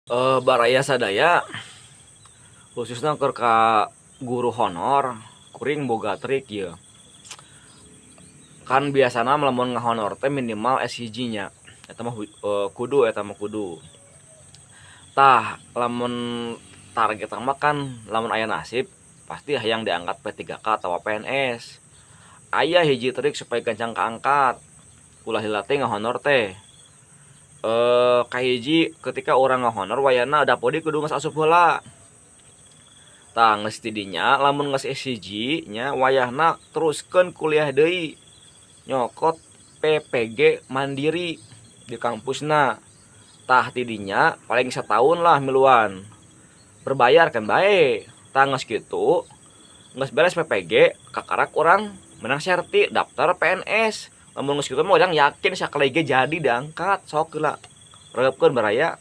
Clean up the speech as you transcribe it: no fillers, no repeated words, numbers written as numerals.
Baraya sadaya khususnya keur ka guru honor kuring boga trik ieu. Kan biasana lamun ngahonor teh minimal S1 nya eta mah kudu. Tah lamun target mah kan lamun aya nasib pasti hayang diangkat P3K atawa PNS. Aya hiji trik supaya gancang kaangkat ulah lila teh ngahonor teh. Kahiji ketika orang ngahonor wayahna dapodi kudu geus asup heula. Tah geus ti dinya lamun geus S1 nya wayahna teruskeun kuliah deui. Nyokot PPG mandiri di kampusna. Tah ti dinya paling setahun lah miluan. Berbayar kan bae. Tah geus kitu, geus beres PPG, kakarak urang menang serti daftar PNS. Lamun geus kitu mah urang yakin sakali ge jadi diangkat sok heula. Reupkeun baraya.